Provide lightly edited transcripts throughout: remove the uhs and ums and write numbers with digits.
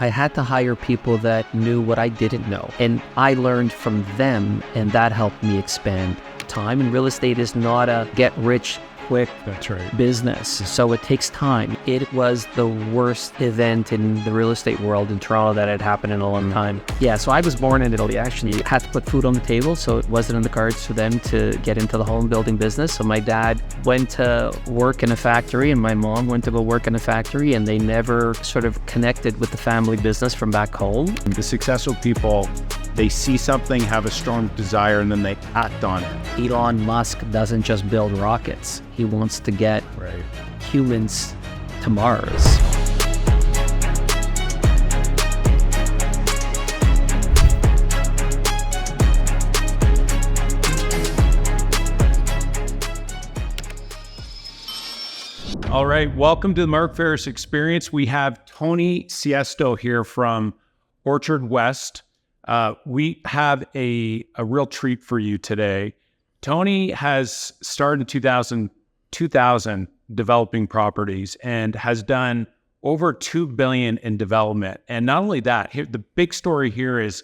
I had to hire people that knew what I didn't know. And I learned from them, and that helped me expand time. And real estate is not a get rich quick business. So it takes time. It was the worst event in the real estate world in Toronto that had happened in a long time. Yeah, so I was born in Italy. Actually, had to put food on the table, so it wasn't in the cards for them to get into the home building business. So my dad went to work in a factory and my mom went to go work in a factory, and they never sort of connected with the family business from back home. The successful people, they see something, have a strong desire, and then they act on it. Elon Musk doesn't just build rockets. He wants to get humans to Mars. All right, welcome to the Mark Faris Experience. We have Tony Siesto here from Orchard West. We have a real treat for you today. Tony has started in 2000 developing properties and has done over $2 billion in development. And not only that, the big story here is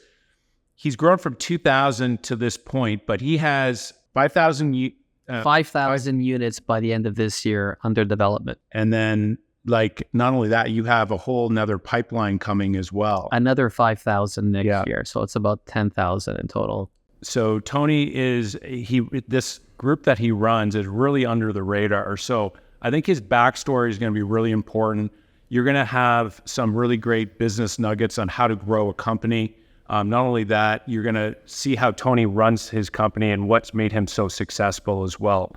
he's grown from 2000 to this point, but he has 5,000 units by the end of this year under development. And then not only that, you have a whole nother pipeline coming as well. Another 5,000 next year. So it's about 10,000 in total. So Tony this group that he runs is really under the radar. So I think his backstory is going to be really important. You're going to have some really great business nuggets on how to grow a company. Not only that, you're going to see how Tony runs his company and what's made him so successful as well.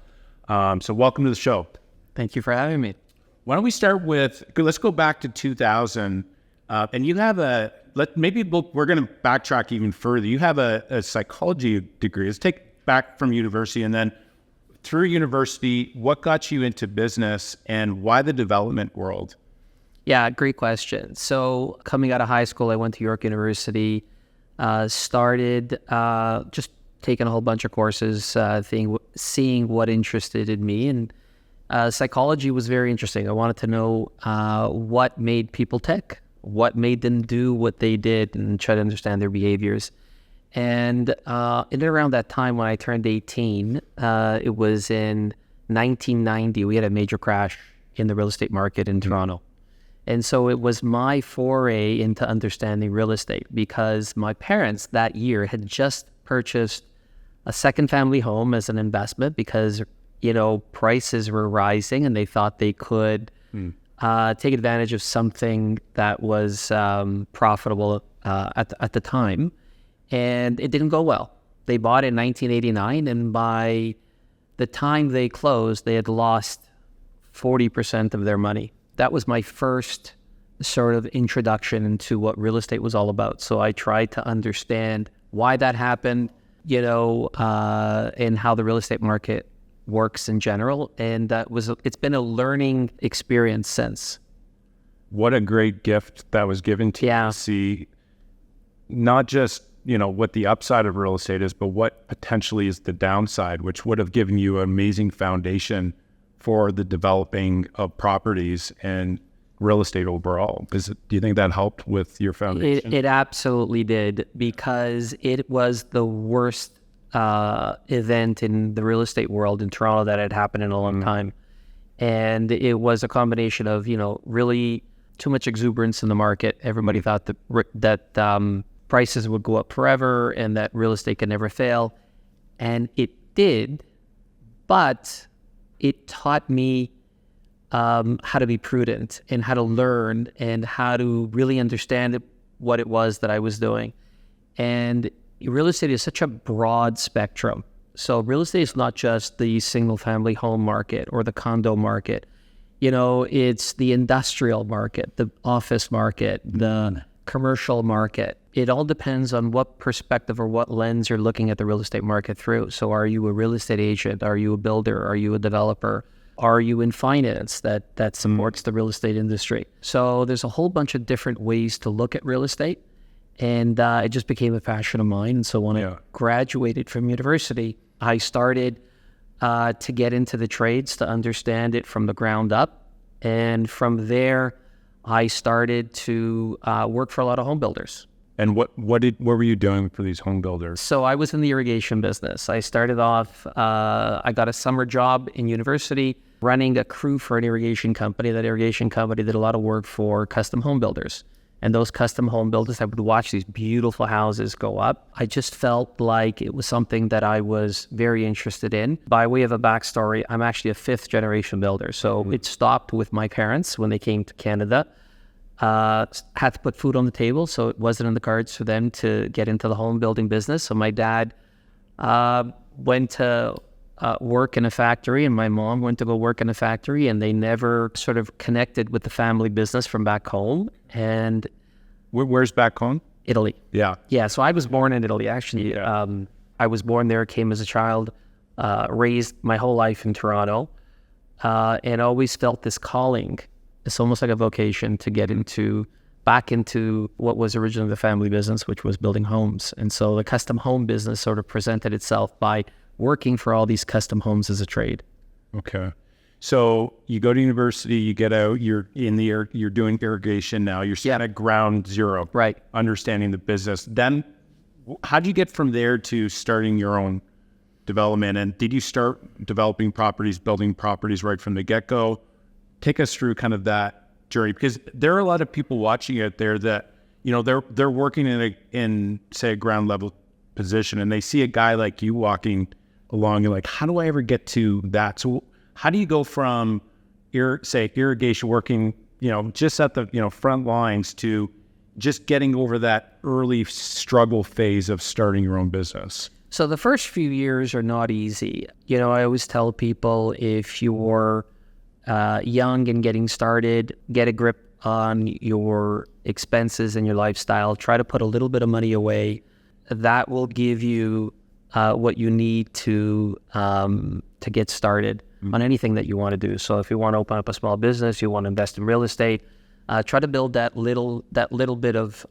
So welcome to the show. Thank you for having me. Why don't we start with, let's go back to 2000. And you have we're going to backtrack even further. You have a psychology degree. Let's take back from university, and then through university, what got you into business and why the development world? Yeah, great question. So coming out of high school, I went to York University, started just taking a whole bunch of courses, seeing what interested in me. And psychology was very interesting. I wanted to know what made people tick, what made them do what they did, and try to understand their behaviors. And in and around that time when I turned 18, it was in 1990, we had a major crash in the real estate market in Toronto. And so it was my foray into understanding real estate, because my parents that year had just purchased a second family home as an investment because, prices were rising and they thought they could take advantage of something that was profitable at the time. And it didn't go well. They bought it in 1989, and by the time they closed, they had lost 40% of their money. That was my first sort of introduction into what real estate was all about. So I tried to understand why that happened, and how the real estate market works in general. And it's been a learning experience since. What a great gift that was given to you to see not just, what the upside of real estate is, but what potentially is the downside, which would have given you an amazing foundation for the developing of properties and real estate overall. Do you think that helped with your foundation? It absolutely did, because it was the worst event in the real estate world in Toronto that had happened in a long time. And it was a combination of, really too much exuberance in the market. Everybody thought that prices would go up forever and that real estate could never fail. And it did, but it taught me how to be prudent and how to learn and how to really understand what it was that I was doing. And real estate is such a broad spectrum. So real estate is not just the single family home market or the condo market. It's the industrial market, the office market, the commercial market. It all depends on what perspective or what lens you're looking at the real estate market through. So are you a real estate agent? Are you a builder? Are you a developer? Are you in finance that supports the real estate industry? So there's a whole bunch of different ways to look at real estate. And it just became a passion of mine. And so when I graduated from university, I started to get into the trades, to understand it from the ground up. And from there, I started to work for a lot of home builders. And what were you doing for these home builders? So I was in the irrigation business. I started off, I got a summer job in university running a crew for an irrigation company. That irrigation company did a lot of work for custom home builders. And those custom home builders, I would watch these beautiful houses go up. I just felt like it was something that I was very interested in. By way of a backstory, I'm actually a fifth generation builder. So it stopped with my parents when they came to Canada. Had to put food on the table, so it wasn't in the cards for them to get into the home building business. So my dad went to work in a factory, and my mom went to go work in a factory, and they never sort of connected with the family business from back home. And where's back home? Italy. Yeah. Yeah, so I was born in Italy, actually. Yeah. I was born there, came as a child, raised my whole life in Toronto, and always felt this calling. It's almost like a vocation to get back into what was originally the family business, which was building homes. And so the custom home business sort of presented itself by working for all these custom homes as a trade. Okay. So you go to university, you get out, you're doing irrigation now, you're at ground zero, right? Understanding the business. Then how'd you get from there to starting your own development? And did you start developing properties, building properties right from the get-go? Take us through kind of that journey, because there are a lot of people watching out there that, they're working in say a ground level position, and they see a guy like you walking along, and like, how do I ever get to that? So how do you go from irrigation working, just at the, front lines to just getting over that early struggle phase of starting your own business? So the first few years are not easy. I always tell people, if you're young and getting started, get a grip on your expenses and your lifestyle. Try to put a little bit of money away. That will give you what you need to get started on anything that you want to do. So if you want to open up a small business, you want to invest in real estate, try to build that little bit of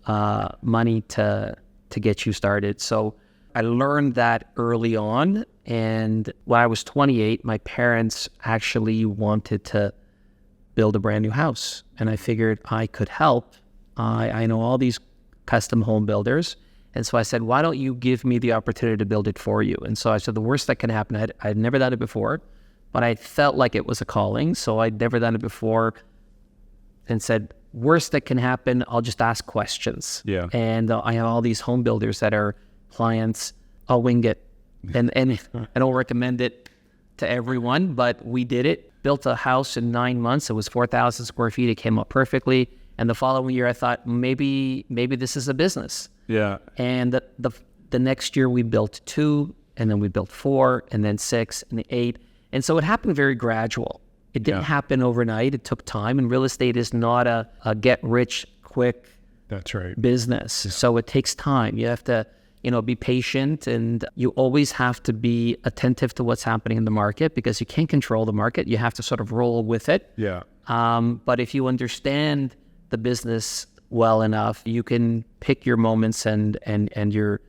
money to get you started. So I learned that early on. And when I was 28, my parents actually wanted to build a brand new house. And I figured I could help. I know all these custom home builders. And so I said, why don't you give me the opportunity to build it for you? And so I said, the worst that can happen, I'd never done it before, but I felt like it was a calling. So I'd never done it before, and said, worst that can happen, I'll just ask questions. Yeah. And I have all these home builders that are clients. I'll wing it. And I don't recommend it to everyone, but we did it. Built a house in 9 months. It was 4,000 square feet. It came up perfectly. And the following year, I thought, maybe this is a business. Yeah. And the next year, we built 2, and then we built 4, and then 6, and 8. And so it happened very gradual. It didn't happen overnight. It took time. And real estate is not a get-rich-quick That's right. business. Yeah. So it takes time. You have to be patient, and you always have to be attentive to what's happening in the market, because you can't control the market. You have to sort of roll with it. Yeah. But if you understand the business well enough, you can pick your moments and your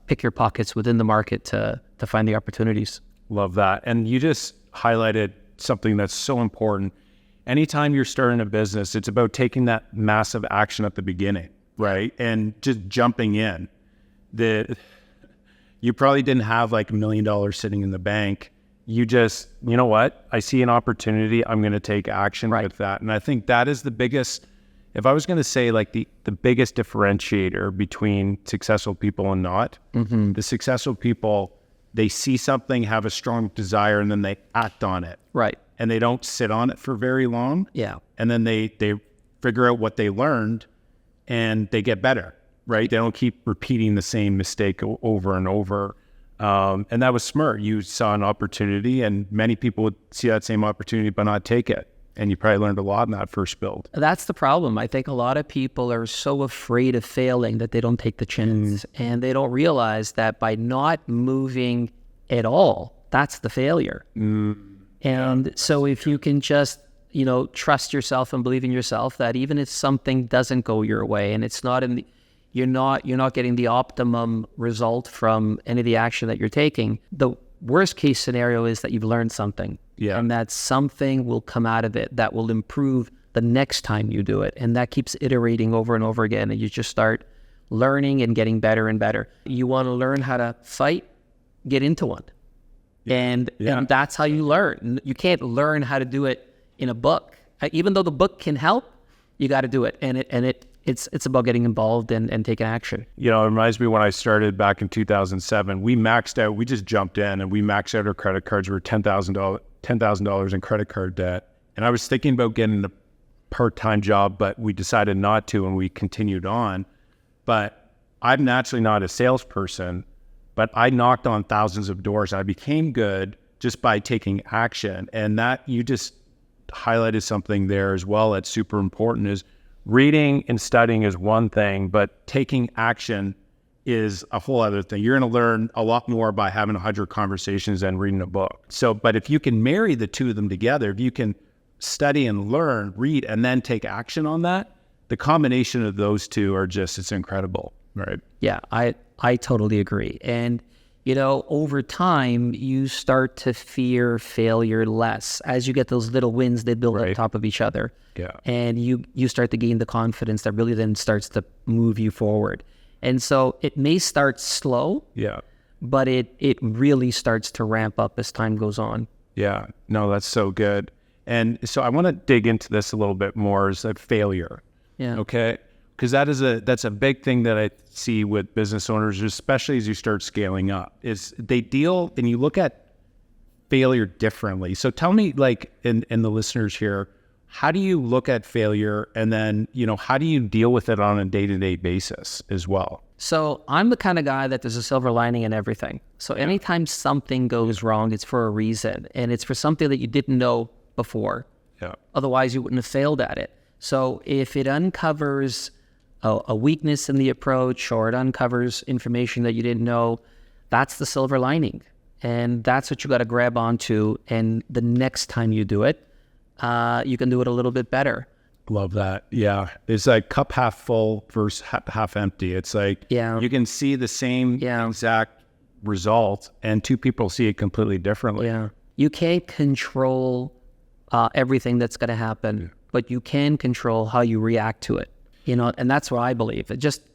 pick your pockets within the market to find the opportunities. Love that. And you just highlighted something that's so important. Anytime you're starting a business, it's about taking that massive action at the beginning, right? And just jumping in. You probably didn't have like $1 million sitting in the bank. You just, you know what? I see an opportunity. I'm going to take action with that. And I think that is the biggest, if I was going to say like the biggest differentiator between successful people and not, the successful people, they see something, have a strong desire, and then they act on it. Right. And they don't sit on it for very long. Yeah. And then they figure out what they learned, and they get better. Right? They don't keep repeating the same mistake over and over. And that was smart. You saw an opportunity, and many people would see that same opportunity but not take it. And you probably learned a lot in that first build. That's the problem. I think a lot of people are so afraid of failing that they don't take the chance. And they don't realize that by not moving at all, that's the failure. And so if you can just, trust yourself and believe in yourself, that even if something doesn't go your way, and it's not you're not getting the optimum result from any of the action that you're taking, the worst case scenario is that you've learned something. Yeah. And that something will come out of it that will improve the next time you do it. And that keeps iterating over and over again. And you just start learning and getting better and better. You want to learn how to fight, get into one. And that's how you learn. You can't learn how to do it in a book. Even though the book can help, you got to do it. And it's about getting involved and taking action. You know, it reminds me when I started back in 2007, we just jumped in and we maxed out our credit cards. We were $10,000 in credit card debt. And I was thinking about getting a part-time job, but we decided not to, and we continued on. But I'm naturally not a salesperson, but I knocked on thousands of doors. I became good just by taking action. And that, you just highlighted something there as well that's super important, is reading and studying is one thing, but taking action is a whole other thing. You're going to learn a lot more by having 100 conversations than reading a book. So, but if you can marry the two of them together, if you can study and learn, read, and then take action on that, the combination of those two are just, it's incredible, right? Yeah, I totally agree. And, you know, over time, you start to fear failure less. As you get those little wins, they build on top of each other. Yeah. And you start to gain the confidence that really then starts to move you forward. And so it may start slow, but it really starts to ramp up as time goes on. Yeah, no, that's so good. And so I want to dig into this a little bit more, is that failure. Yeah. Okay. Because that's a big thing that I see with business owners, especially as you start scaling up, is they deal, and you look at failure differently. So tell me, like, in the listeners here, how do you look at failure, and then, you know, how do you deal with it on a day-to-day basis as well? So I'm the kind of guy that there's a silver lining in everything. So anytime something goes wrong, it's for a reason, and it's for something that you didn't know before. Yeah. Otherwise, you wouldn't have failed at it. So if it uncovers a weakness in the approach, or it uncovers information that you didn't know, that's the silver lining. And that's what you got to grab onto. And the next time you do it, you can do it a little bit better. Love that. Yeah. It's like cup half full versus half empty. It's like, you can see the same exact result, and two people see it completely differently. Yeah. You can't control everything that's going to happen, but you can control how you react to it. You know, and that's what I believe.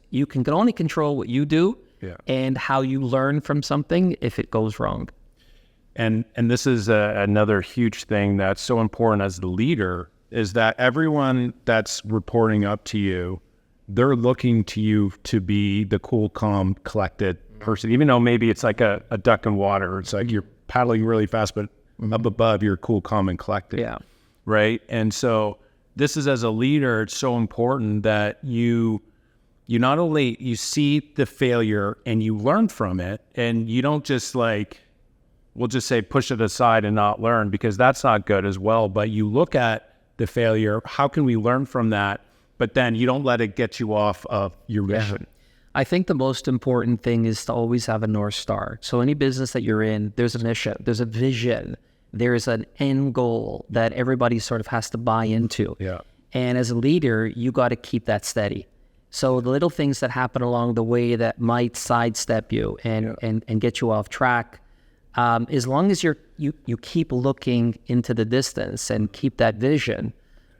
You can only control what you do and how you learn from something if it goes wrong. And this is another huge thing that's so important as the leader, is that everyone that's reporting up to you, they're looking to you to be the cool, calm, collected person, even though maybe it's like a duck in water. It's like you're paddling really fast, but up above, you're cool, calm, and collected. Yeah. Right. And so this is, as a leader, it's so important that you not only you see the failure and you learn from it, and you don't just, like, we'll just say push it aside and not learn, because that's not good as well. But you look at the failure, how can we learn from that? But then you don't let it get you off of your mission. I think the most important thing is to always have a North Star. So any business that you're in, there's a mission, there's a vision, there's an end goal that everybody sort of has to buy into. Yeah. And as a leader, you got to keep that steady. So the little things that happen along the way that might sidestep you and get you off track, as long as you keep looking into the distance and keep that vision,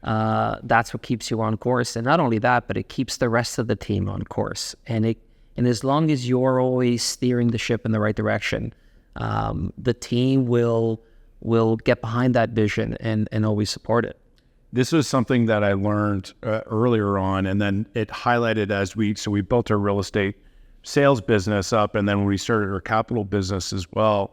that's what keeps you on course. And not only that, but it keeps the rest of the team on course. And as long as you're always steering the ship in the right direction, the team will get behind that vision and always support it. This was something that I learned earlier on, and then it highlighted as we built our real estate sales business up, and then when we started our capital business as well,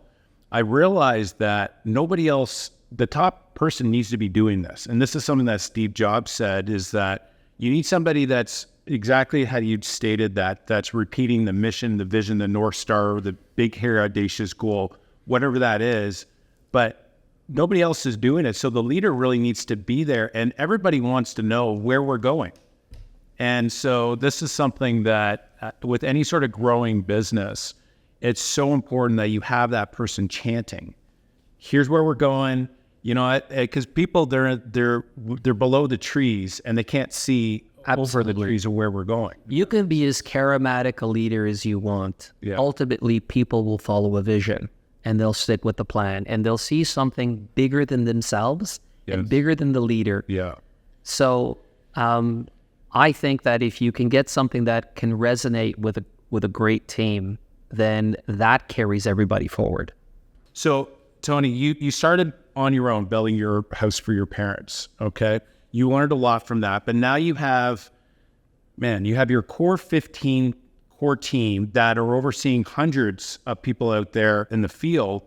I realized that nobody else, the top person, needs to be doing this. And this is something that Steve Jobs said, is that you need somebody that's exactly how you stated that's repeating the mission, the vision, the North Star, the big, hairy, audacious goal, whatever that is, but nobody else is doing it. So the leader really needs to be there, and everybody wants to know where we're going. And so this is something that with any sort of growing business, it's so important that you have that person chanting, here's where we're going, you know, because people, they're below the trees and they can't see over the trees of where we're going. You can be as charismatic a leader as you want. Yeah. Ultimately, people will follow a vision, and they'll stick with the plan, and they'll see something bigger than themselves and bigger than the leader. Yeah. So I think that if you can get something that can resonate with a great team, then that carries everybody forward. So, Tony, you started on your own building your house for your parents, okay? You learned a lot from that, but now you have your core 15 core team that are overseeing hundreds of people out there in the field,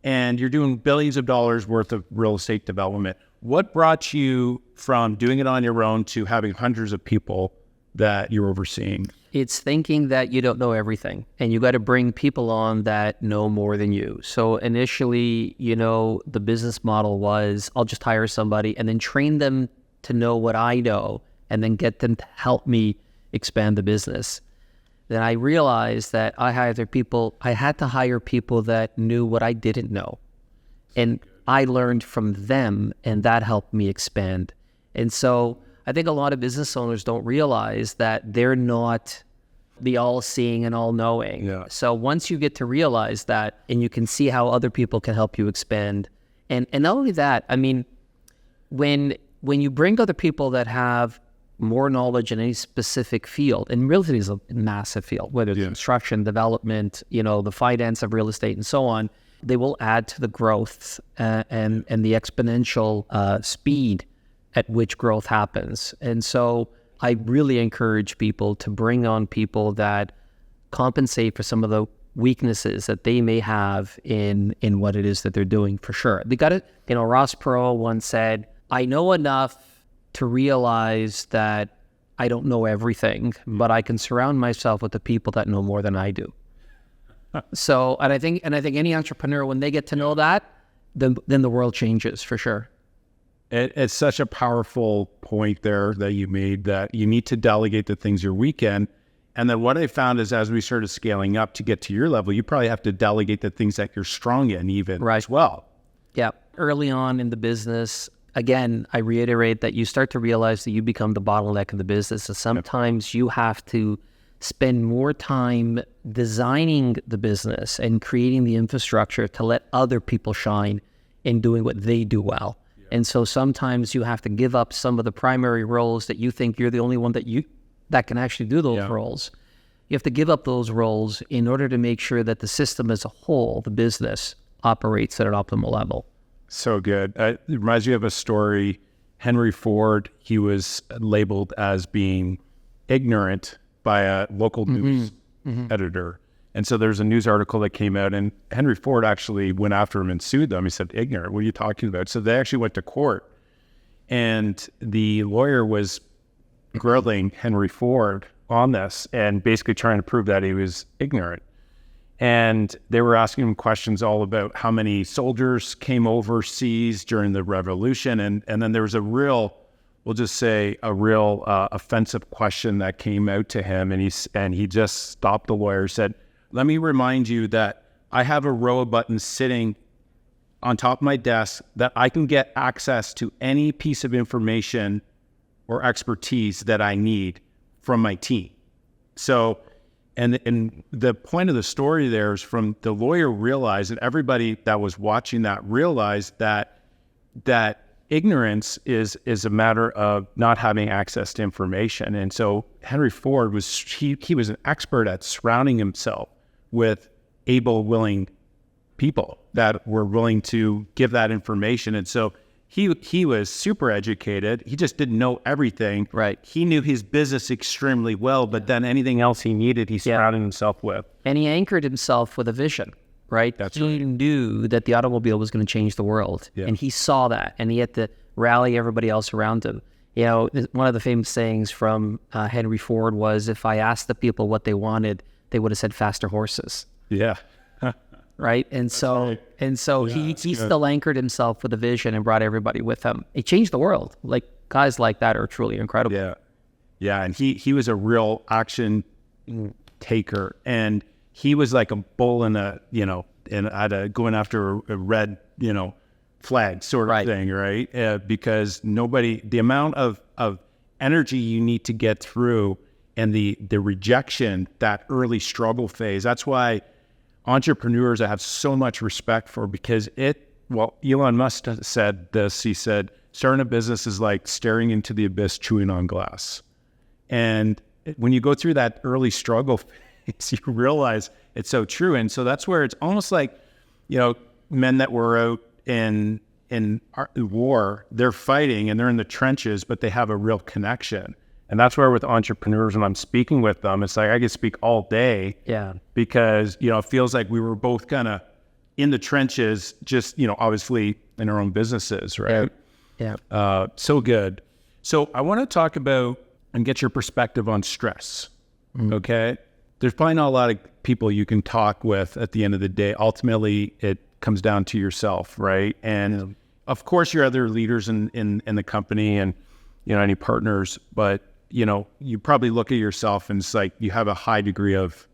and you're doing billions of dollars worth of real estate development. What brought you from doing it on your own to having hundreds of people that you're overseeing? It's thinking that you don't know everything, and you got to bring people on that know more than you. So initially, the business model was I'll just hire somebody and then train them to know what I know and then get them to help me expand the business. Then I realized that I had to hire people that knew what I didn't know. And I learned from them, and that helped me expand. And so I think a lot of business owners don't realize that they're not the all-seeing and all-knowing. Yeah. So once you get to realize that, and you can see how other people can help you expand, and not only that, I mean, when you bring other people that have more knowledge in any specific field, and real estate is a massive field, whether it's construction, development, the finance of real estate, and so on, they will add to the growth and the exponential speed at which growth happens. And so I really encourage people to bring on people that compensate for some of the weaknesses that they may have in what it is that they're doing, for sure. They got it. Ross Perot once said, I know enough to realize that I don't know everything, but I can surround myself with the people that know more than I do. So, and I think any entrepreneur, when they get to know that, then the world changes, for sure. It's such a powerful point there that you made, that you need to delegate the things you're weak in. And then what I found is, as we started scaling up to get to your level, you probably have to delegate the things that you're strong in even as well. Yeah. Early on in the business, again, I reiterate that you start to realize that you become the bottleneck in the business. And sometimes you have to spend more time designing the business and creating the infrastructure to let other people shine in doing what they do well. And so sometimes you have to give up some of the primary roles that you think you're the only one that can actually do those roles. You have to give up those roles in order to make sure that the system as a whole, the business, operates at an optimal level. So good. It reminds me of a story. Henry Ford, he was labeled as being ignorant by a local news editor. And so there's a news article that came out, and Henry Ford actually went after him and sued them. He said, ignorant, what are you talking about? So they actually went to court, and the lawyer was grilling Henry Ford on this and basically trying to prove that he was ignorant. And they were asking him questions all about how many soldiers came overseas during the revolution. And then there was a real offensive question that came out to him. And he just stopped the lawyer, said, let me remind you that I have a row of buttons sitting on top of my desk that I can get access to any piece of information or expertise that I need from my team. So, and the point of the story there is, from the lawyer realized, and everybody that was watching that realized, that ignorance is a matter of not having access to information. And so Henry Ford he was an expert at surrounding himself with able, willing people that were willing to give that information. And so he was super educated. He just didn't know everything. Right. He knew his business extremely well, but then anything else he needed, he surrounded himself with. And he anchored himself with a vision, right? He knew that the automobile was going to change the world. Yeah. And he saw that, and he had to rally everybody else around him. One of the famous sayings from Henry Ford was, if I asked the people what they wanted, they would have said faster horses. Yeah. Right. And so he still anchored himself with a vision and brought everybody with him. He changed the world. Like, guys like that are truly incredible. Yeah. Yeah. And he was a real action taker, and he was like a bull in going after a red, flag sort of thing. Right. Because the amount of energy you need to get through, and the rejection, that early struggle phase, that's why entrepreneurs I have so much respect for, because it well, Elon Musk said this. He said, starting a business is like staring into the abyss, chewing on glass. And when you go through that early struggle phase, you realize it's so true. And so that's where it's almost like, men that were out in war, they're fighting and they're in the trenches, but they have a real connection. And that's where with entrepreneurs, when I'm speaking with them, it's like I could speak all day. Yeah. Because, it feels like we were both kind of in the trenches, just, obviously in our own businesses, right? Yeah. So good. So I want to talk about and get your perspective on stress. Okay. There's probably not a lot of people you can talk with at the end of the day. Ultimately, it comes down to yourself, right? And of course, your other leaders in the company and, any partners, but, you probably look at yourself and it's like you have a high degree of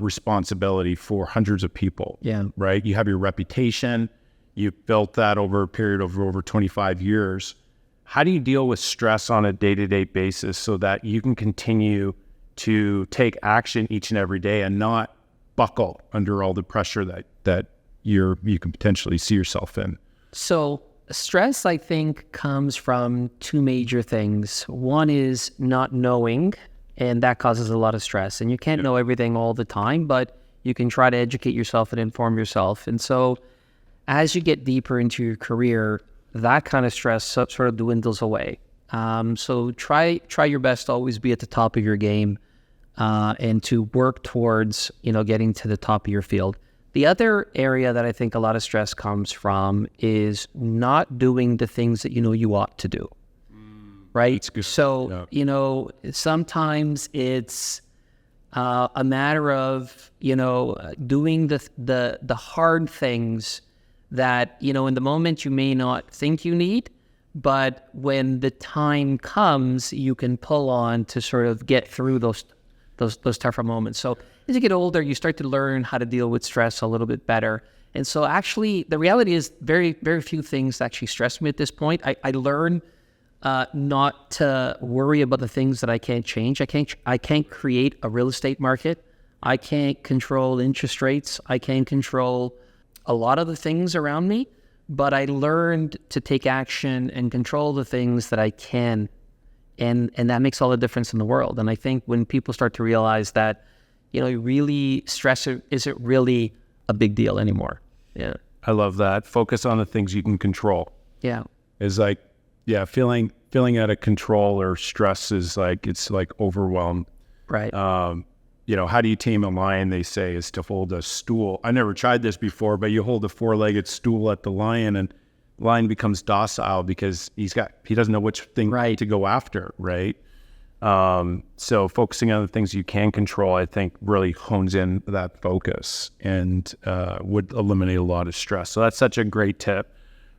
responsibility for hundreds of people, right? You have your reputation. You've built that over a period of over 25 years. How do you deal with stress on a day-to-day basis so that you can continue to take action each and every day and not buckle under all the pressure that you can potentially see yourself in? So stress, I think, comes from two major things. One is not knowing, and that causes a lot of stress. And you can't know everything all the time, but you can try to educate yourself and inform yourself. And so as you get deeper into your career, that kind of stress sort of dwindles away. So try your best to always be at the top of your game and to work towards, getting to the top of your field. The other area that I think a lot of stress comes from is not doing the things that you ought to do, right? That's good. So, sometimes it's a matter of, doing the hard things that, in the moment you may not think you need, but when the time comes, you can pull on to sort of get through those tougher moments. So as you get older, you start to learn how to deal with stress a little bit better. And so actually, the reality is very, very few things actually stress me at this point. I learn not to worry about the things that I can't change. I can't create a real estate market. I can't control interest rates. I can't control a lot of the things around me, but I learned to take action and control the things that I can. And that makes all the difference in the world. And I think when people start to realize that, really stress isn't really a big deal anymore. Yeah. I love that. Focus on the things you can control. Yeah. Is like, feeling out of control or stress is like, it's like overwhelmed. Right. How do you tame a lion, they say, is to hold a stool. I never tried this before, but you hold a 4-legged stool at the lion and the lion becomes docile because he doesn't know which thing to go after, right? So focusing on the things you can control, I think really hones in that focus and would eliminate a lot of stress. So that's such a great tip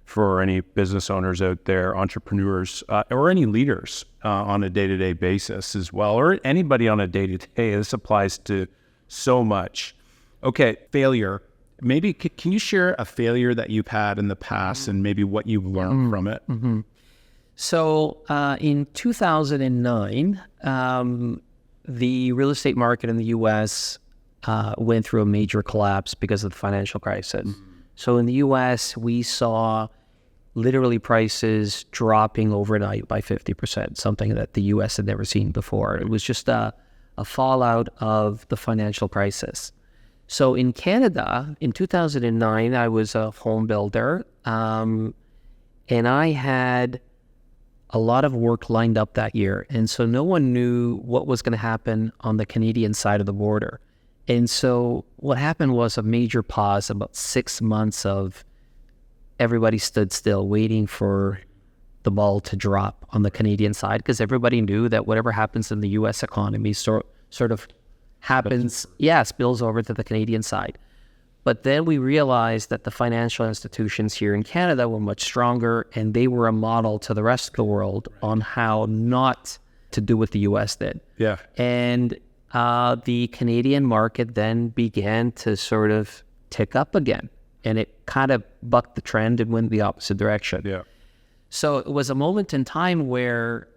for any business owners out there, entrepreneurs, or any leaders on a day-to-day basis as well, or anybody on a day-to-day. This applies to so much. Okay, failure. Maybe can you share a failure that you've had in the past and maybe what you've learned from it? Mm-hmm. So in 2009, the real estate market in the U.S. Went through a major collapse because of the financial crisis. So in the U.S., we saw literally prices dropping overnight by 50%, something that the U.S. had never seen before. It was just a fallout of the financial crisis. So in Canada, in 2009, I was a home builder, and I had a lot of work lined up that year. And so no one knew what was going to happen on the Canadian side of the border. And so what happened was a major pause, about 6 months of everybody stood still waiting for the ball to drop on the Canadian side, because everybody knew that whatever happens in the U.S. economy sort of happens, spills over to the Canadian side. But then we realized that the financial institutions here in Canada were much stronger, and they were a model to the rest of the world on how not to do what the U.S. did. Yeah. And the Canadian market then began to sort of tick up again, and it kind of bucked the trend and went the opposite direction. Yeah. So it was a moment in time where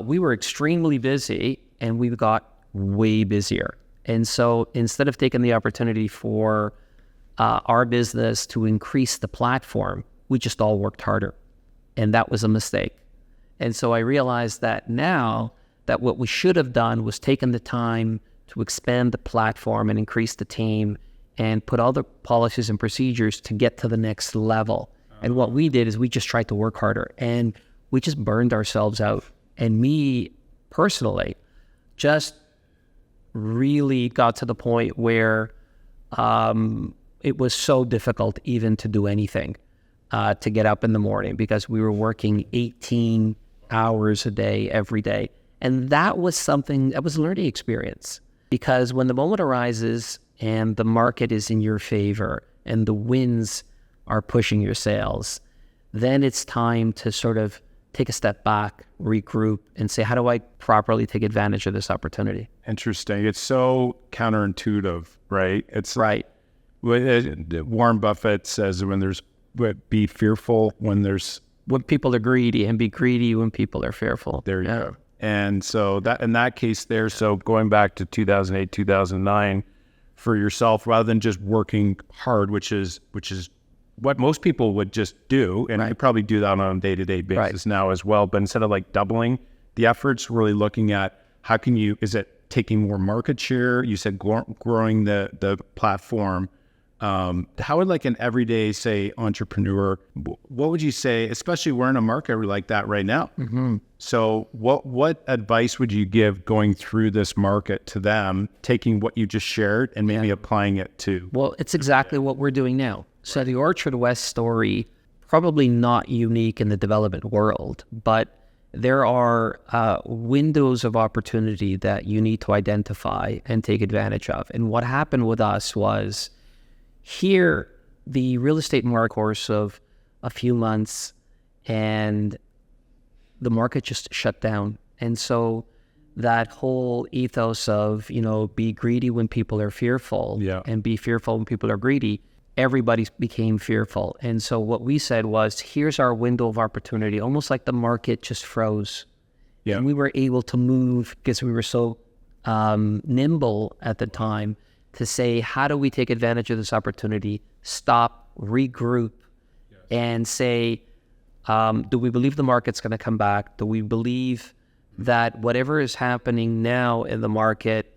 we were extremely busy, and we got way busier. And so instead of taking the opportunity for our business to increase the platform, we just all worked harder. And that was a mistake. And so I realized that now that what we should have done was taken the time to expand the platform and increase the team and put all the policies and procedures to get to the next level. And what we did is we just tried to work harder, and we just burned ourselves out. And me personally just really got to the point where it was so difficult even to do anything, to get up in the morning, because we were working 18 hours a day, every day. And that was a learning experience, because when the moment arises and the market is in your favor and the winds are pushing your sails, then it's time to sort of take a step back, regroup, and say, how do I properly take advantage of this opportunity? Interesting. It's so counterintuitive, right? It's right. Warren Buffett says be fearful when people are greedy, and be greedy when people are fearful. There you go. And so that in that case there, so going back to 2008, 2009, for yourself, rather than just working hard, which is what most people would just do, and I probably do that on a day-to-day basis now as well, but instead of like doubling the efforts, really looking at how can you, is it taking more market share? You said growing the platform. How would like an everyday, say, entrepreneur, what would you say, especially we're in a market like that right now? Mm-hmm. So what advice would you give going through this market to them, taking what you just shared and maybe applying it to? Well, it's exactly what we're doing now. So the Orchard West story, probably not unique in the development world, but there are windows of opportunity that you need to identify and take advantage of. And what happened with us was, here, the real estate market, course of a few months, and the market just shut down. And so that whole ethos of, be greedy when people are fearful and be fearful when people are greedy, everybody became fearful. And so what we said was, here's our window of opportunity, almost like the market just froze. Yeah. And we were able to move because we were so nimble at the time to say, how do we take advantage of this opportunity, stop, regroup, and say, do we believe the market's going to come back? Do we believe that whatever is happening now in the market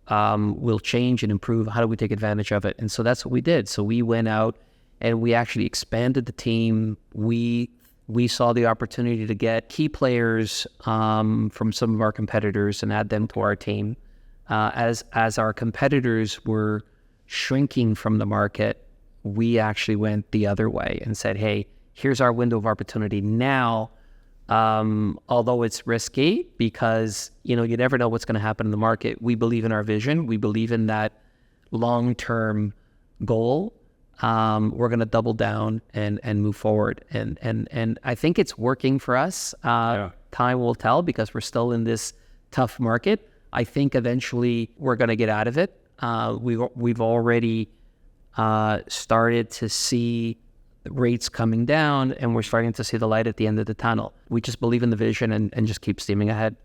will change and improve? How do we take advantage of it? And so that's what we did. So we went out and we actually expanded the team. We saw the opportunity to get key players from some of our competitors and add them to our team. As our competitors were shrinking from the market, we actually went the other way and said, hey, here's our window of opportunity now. Although it's risky because, you never know what's going to happen in the market. We believe in our vision. We believe in that long-term goal. We're going to double down and move forward. And I think it's working for us. Time will tell, because we're still in this tough market. I think eventually we're going to get out of it. We've already started to see rates coming down, and we're starting to see the light at the end of the tunnel. We just believe in the vision and just keep steaming ahead.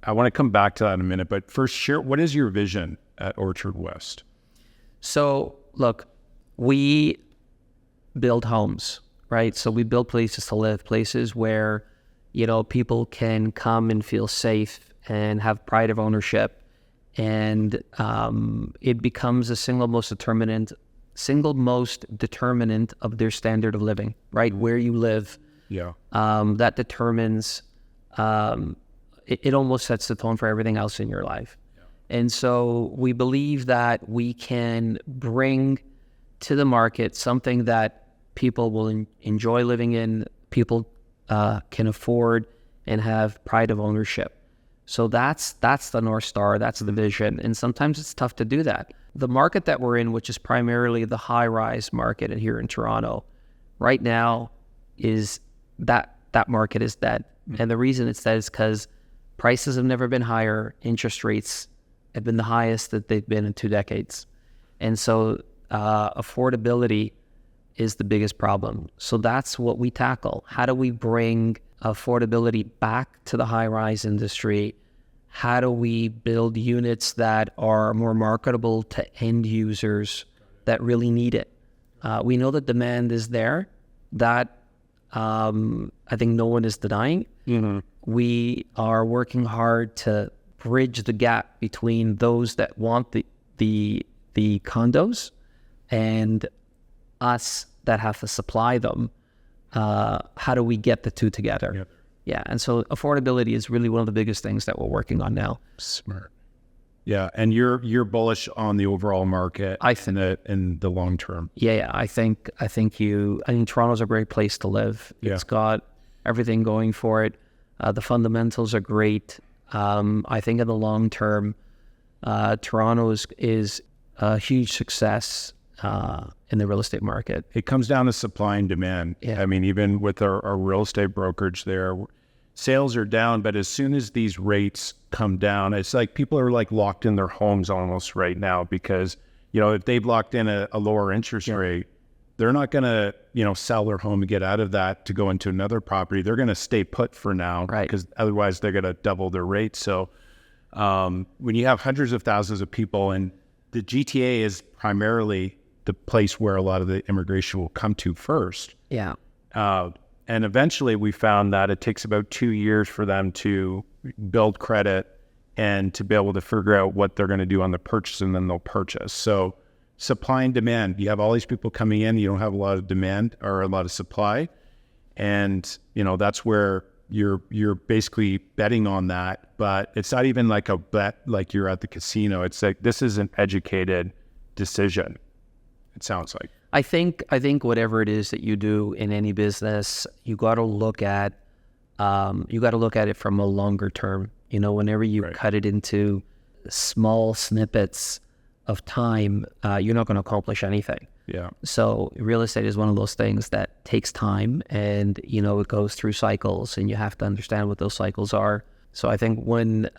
I want to come back to that in a minute, but first, share, what is your vision at Orchard West? So, look, we build homes, right? So we build places to live, places where, people can come and feel safe and have pride of ownership. And it becomes the single most determinant of their standard of living, right? Where you live. Yeah. That determines, it almost sets the tone for everything else in your life. Yeah. And so we believe that we can bring to the market something that people will enjoy living in, people can afford, and have pride of ownership. So that's the North Star, that's the vision. And sometimes it's tough to do that. The market that we're in, which is primarily the high-rise market here in Toronto, right now is that market is dead. And the reason it's dead is because prices have never been higher. Interest rates have been the highest that they've been in 2 decades. And so affordability is the biggest problem. So that's what we tackle. How do we bring affordability back to the high-rise industry? How do we build units that are more marketable to end users that really need it. We know that demand is there. That I think no one is denying. We are working hard to bridge the gap between those that want the condos and us that have to supply them. How do we get the two together? Yep. Yeah, and so affordability is really one of the biggest things that we're working on now. Smart. Yeah, and you're bullish on the overall market in the long term. Yeah, I think Toronto's a great place to live. Yeah. It's got everything going for it. The fundamentals are great. I think in the long term, Toronto is a huge success in the real estate market. It comes down to supply and demand. Yeah. I mean, even with our real estate brokerage there, sales are down, but as soon as these rates come down, it's like people are like locked in their homes almost right now because, if they've locked in a lower interest rate, they're not going to, sell their home and get out of that to go into another property. They're going to stay put for now because otherwise they're going to double their rate. So when you have hundreds of thousands of people, and the GTA is primarily the place where a lot of the immigration will come to first. Yeah. And eventually we found that it takes about 2 years for them to build credit and to be able to figure out what they're going to do on the purchase, and then they'll purchase. So supply and demand, you have all these people coming in, you don't have a lot of demand or a lot of supply. And, that's where you're basically betting on that, but it's not even like a bet like you're at the casino. It's like, this is an educated decision, it sounds like. I think whatever it is that you do in any business, you got to look at it from a longer term. Whenever you cut it into small snippets of time, you're not going to accomplish anything. Yeah. So real estate is one of those things that takes time, and it goes through cycles, and you have to understand what those cycles are. So I think when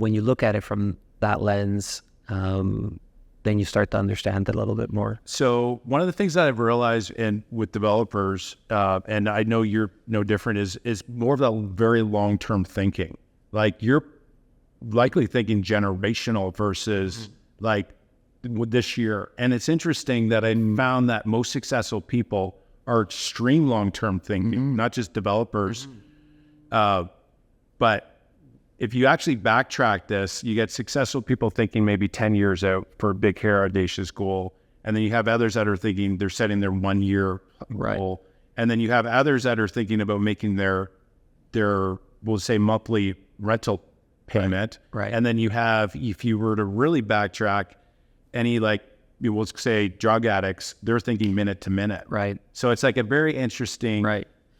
you look at it from that lens, then you start to understand it a little bit more. So one of the things that I've realized with developers, and I know you're no different, is more of that very long-term thinking. Like you're likely thinking generational versus like this year. And it's interesting that I found that most successful people are extreme long-term thinking, not just developers. But if you actually backtrack this, you get successful people thinking maybe 10 years out for a big, hairy, audacious goal. And then you have others that are thinking they're setting their 1 year goal. And then you have others that are thinking about making their we'll say, monthly rental payment. Right. And then you have, if you were to really backtrack, any we'll say drug addicts, they're thinking minute to minute. Right. So it's like a very interesting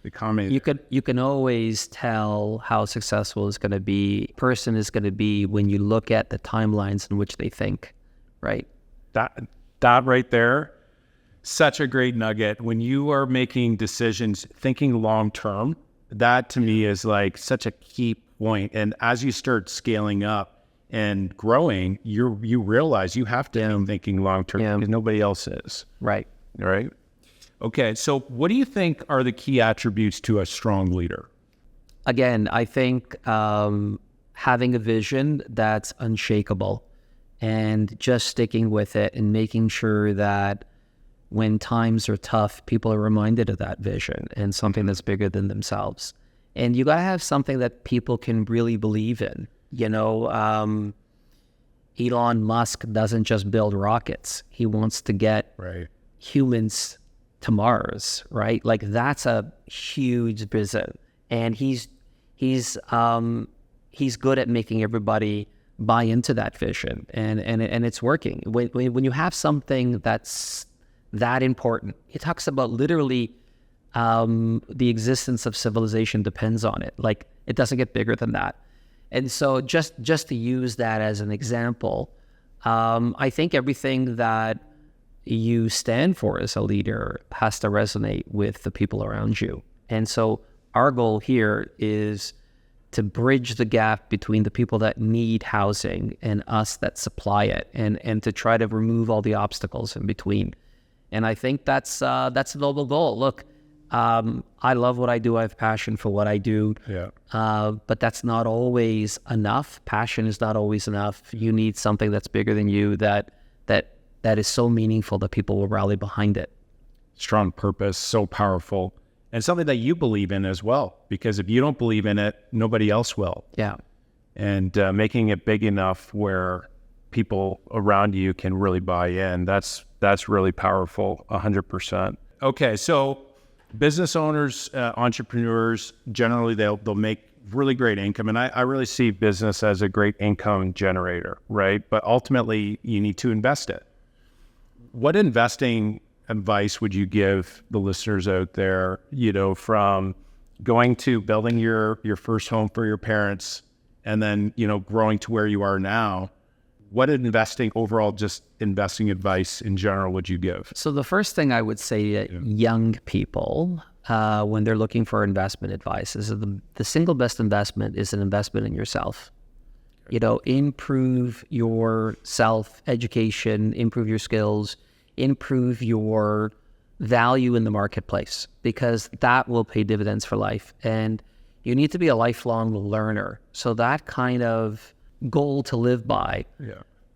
economy. You can always tell how successful person is going to be when you look at the timelines in which they think, right? That right there, such a great nugget. When you are making decisions, thinking long term, that to me is like such a key point. And as you start scaling up and growing, you realize you have to be thinking long term because nobody else is. Right. All right. Okay, so what do you think are the key attributes to a strong leader? Again, I think having a vision that's unshakable and just sticking with it and making sure that when times are tough, people are reminded of that vision and something that's bigger than themselves. And you got to have something that people can really believe in. Elon Musk doesn't just build rockets. He wants to get humans to Mars, right? Like that's a huge vision, and he's good at making everybody buy into that vision, and it's working. When you have something that's that important, he talks about literally the existence of civilization depends on it. Like it doesn't get bigger than that. And so just to use that as an example, I think everything that you stand for as a leader has to resonate with the people around you. And so our goal here is to bridge the gap between the people that need housing and us that supply it, and to try to remove all the obstacles in between. And I think that's a noble goal. Look, I love what I do. I have passion for what I do. Yeah. But that's not always enough. Passion is not always enough. You need something that's bigger than you, that that is so meaningful that people will rally behind it. Strong purpose, so powerful, and something that you believe in as well, because if you don't believe in it, nobody else will. Yeah. And making it big enough where people around you can really buy in, that's really powerful, 100%. Okay, so business owners, entrepreneurs, generally they'll make really great income, and I really see business as a great income generator, right? But ultimately, you need to invest it. What investing advice would you give the listeners out there, from going to building your first home for your parents and then, growing to where you are now? What overall investing advice in general would you give? So the first thing I would say to young people when they're looking for investment advice is the single best investment is an investment in yourself. Improve your self-education, improve your skills, improve your value in the marketplace, because that will pay dividends for life. And you need to be a lifelong learner. So that kind of goal to live by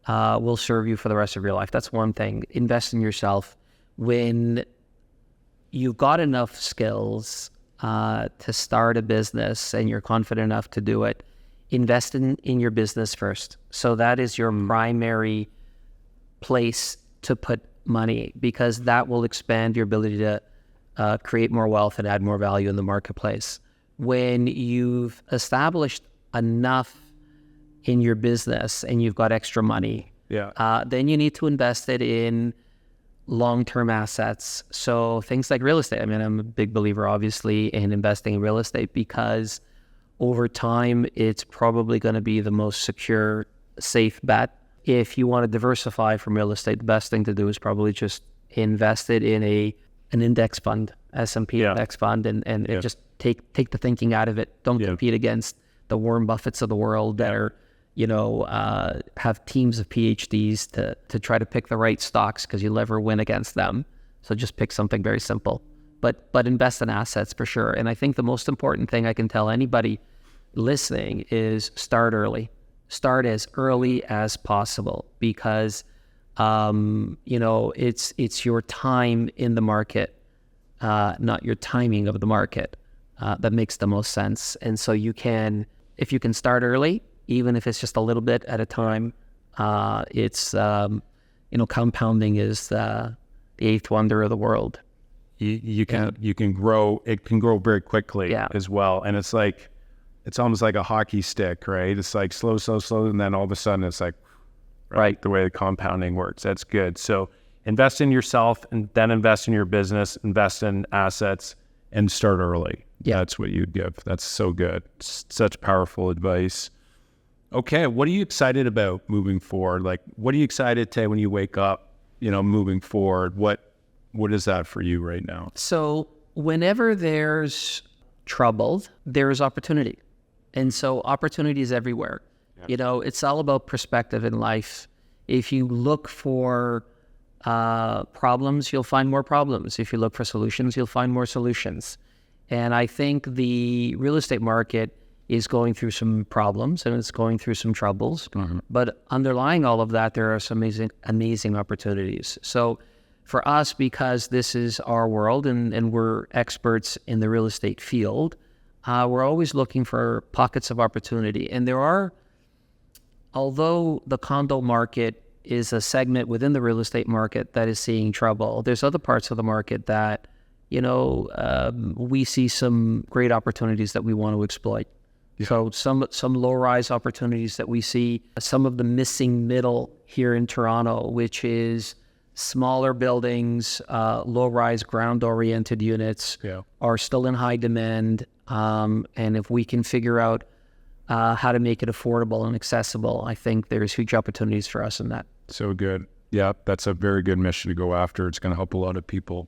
will serve you for the rest of your life. That's one thing. Invest in yourself. When you've got enough skills to start a business and you're confident enough to do it, invest in your business first. So that is your primary place to put money, because that will expand your ability to create more wealth and add more value in the marketplace. When you've established enough in your business and you've got extra money, then you need to invest it in long-term assets. So things like real estate. I mean, I'm a big believer, obviously, in investing in real estate, because over time, it's probably going to be the most secure, safe bet. If you want to diversify from real estate, the best thing to do is probably just invest it in an index fund, S&P index fund, and just take the thinking out of it. Don't compete against the Warren Buffetts of the world that are, have teams of PhDs to try to pick the right stocks, because you'll never win against them. So just pick something very simple, but invest in assets for sure. And I think the most important thing I can tell anybody listening is start early. Start as early as possible, because it's your time in the market, not your timing of the market, that makes the most sense. And so if you can start early, even if it's just a little bit at a time, compounding is the eighth wonder of the world. You can grow. It can grow very quickly as well, and it's almost like a hockey stick, right? It's like slow, and then all of a sudden it's like, right, the way the compounding works. That's good. So invest in yourself, and then invest in your business, invest in assets, and start early. Yeah. That's what you'd give. That's so good. Such powerful advice. Okay, what are you excited about moving forward? Like, what are you excited to when you wake up, moving forward? What is that for you right now? So whenever there's trouble, there's opportunity. And so opportunity is everywhere. Yeah. It's all about perspective in life. If you look for problems, you'll find more problems. If you look for solutions, you'll find more solutions. And I think the real estate market is going through some problems and it's going through some troubles. Mm-hmm. But underlying all of that, there are some amazing opportunities. So for us, because this is our world and we're experts in the real estate field, we're always looking for pockets of opportunity. And although the condo market is a segment within the real estate market that is seeing trouble, there's other parts of the market that, we see some great opportunities that we want to exploit. Yeah. So some low-rise opportunities that we see, some of the missing middle here in Toronto, which is smaller buildings, low-rise ground-oriented units are still in high demand. And if we can figure out how to make it affordable and accessible, I think there's huge opportunities for us in that. So good. Yeah, that's a very good mission to go after. It's going to help a lot of people.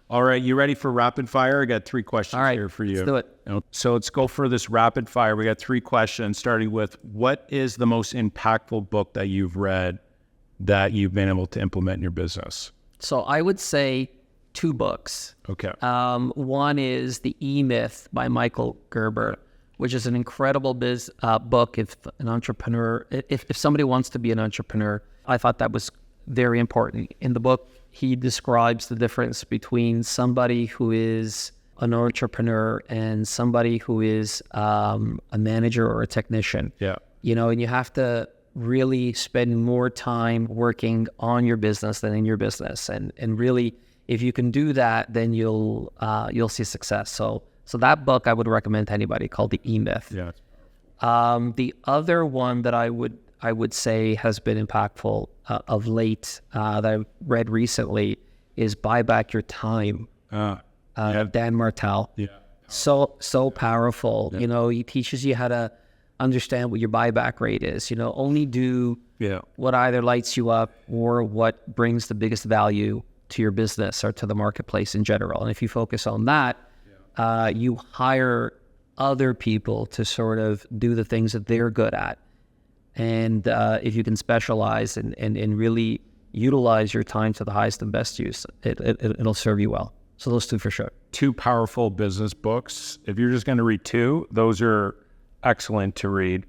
All right, you ready for rapid fire? I got 3 questions here for you. Let's do it. So let's go for this rapid fire. We got 3 questions, starting with, what is the most impactful book that you've read that you've been able to implement in your business? So I would say 2 books. Okay. One is The E-Myth by Michael Gerber, which is an incredible book if an entrepreneur, if somebody wants to be an entrepreneur. I thought that was very important. In the book, he describes the difference between somebody who is an entrepreneur and somebody who is a manager or a technician. Yeah. And you have to really spend more time working on your business than in your business. And really, if you can do that, then you'll see success. So that book I would recommend to anybody, called The E-Myth. Yeah. The other one that I would say has been impactful of late, that I read recently, is Buy Back Your Time. Dan Martell. Yeah. So powerful. Yeah. He teaches you how to understand what your buyback rate is. Only do what either lights you up or what brings the biggest value to your business or to the marketplace in general. And if you focus on that, you hire other people to sort of do the things that they're good at. And if you can specialize and really utilize your time to the highest and best use, it'll serve you well. So those two for sure. 2 powerful business books. If you're just going to read 2, those are excellent to read.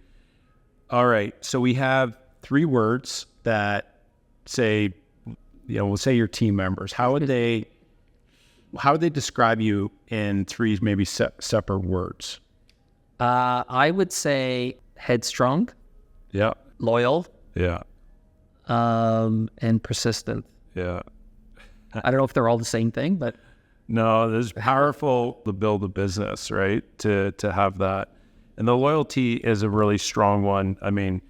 All right. So we have 3 words that say, we'll say your team members. How would they describe you in 3 maybe separate words? I would say headstrong. Yeah. Loyal. Yeah. And persistent. Yeah. I don't know if they're all the same thing, but no, this is powerful to build a business, right? To have that. And the loyalty is a really strong one. I mean,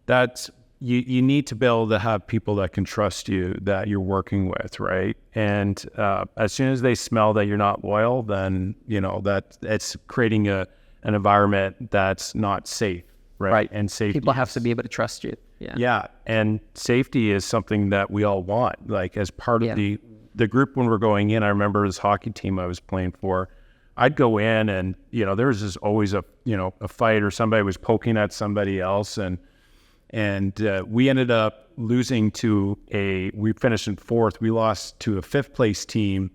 that's, you need to be able to have people that can trust you, that you're working with, right? And as soon as they smell that you're not loyal, then, that it's creating an environment that's not safe, right? And safety. People have to be able to trust you. Yeah. Yeah. And safety is something that we all want, like as part of the group when we're going in. I remember this hockey team I was playing for. I'd go in and, there was just always a fight, or somebody was poking at somebody else. And we ended up losing we finished in 4th. We lost to a 5th place team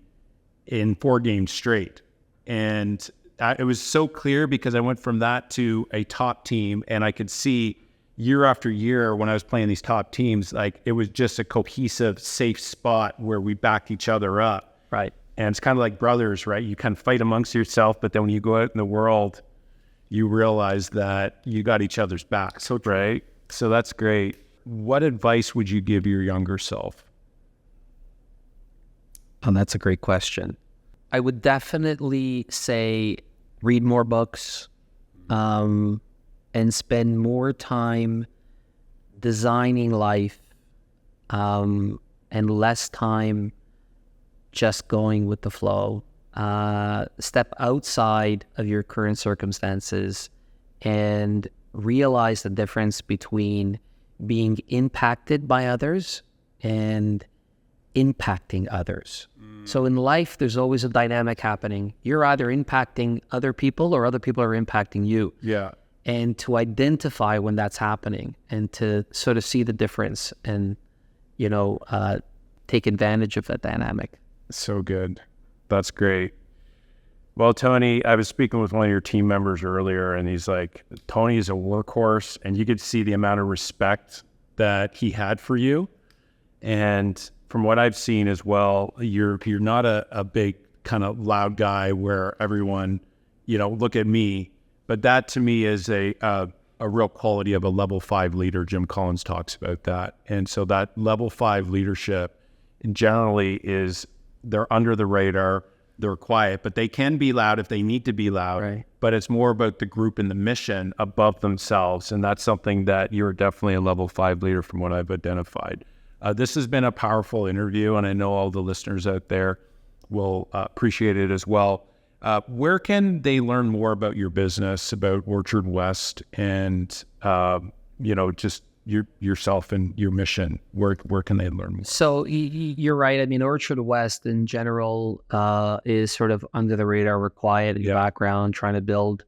in 4 games straight. And it was so clear because I went from that to a top team, and I could see year after year when I was playing these top teams, like it was just a cohesive, safe spot where we backed each other up. Right. And it's kind of like brothers, right? You kind of fight amongst yourself, but then when you go out in the world, you realize that you got each other's back. So, right? So that's great. What advice would you give your younger self? Oh, that's a great question. I would definitely say read more books, and spend more time designing life, and less time just going with the flow. Step outside of your current circumstances and realize the difference between being impacted by others and impacting others. So in life, there's always a dynamic happening. You're either impacting other people or other people are impacting you. Yeah. And to identify when that's happening and to sort of see the difference and, take advantage of that dynamic. So good. That's great. Well, Tony, I was speaking with one of your team members earlier, and he's like, Tony is a workhorse, and you could see the amount of respect that he had for you. And from what I've seen as well, you're not a big kind of loud guy where everyone, look at me. But that to me is a real quality of a level 5 leader. Jim Collins talks about that. And so that level 5 leadership generally is, they're under the radar, they're quiet, but they can be loud if they need to be loud. Right. But it's more about the group and the mission above themselves. And that's something that you're definitely a level 5 leader from what I've identified. This has been a powerful interview, and I know all the listeners out there will appreciate it as well. Where can they learn more about your business, about Orchard West, and just yourself and your mission? Where can they learn more? So you're right. I mean, Orchard West in general is sort of under the radar. We're quiet in the background, trying to build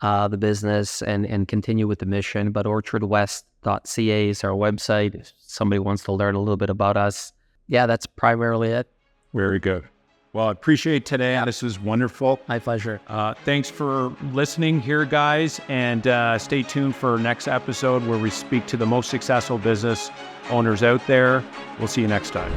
the business and continue with the mission. But orchardwest.ca is our website. If somebody wants to learn a little bit about us, that's primarily it. Very good. Well, I appreciate today. This was wonderful. My pleasure. Thanks for listening here, guys, and stay tuned for next episode where we speak to the most successful business owners out there. We'll see you next time.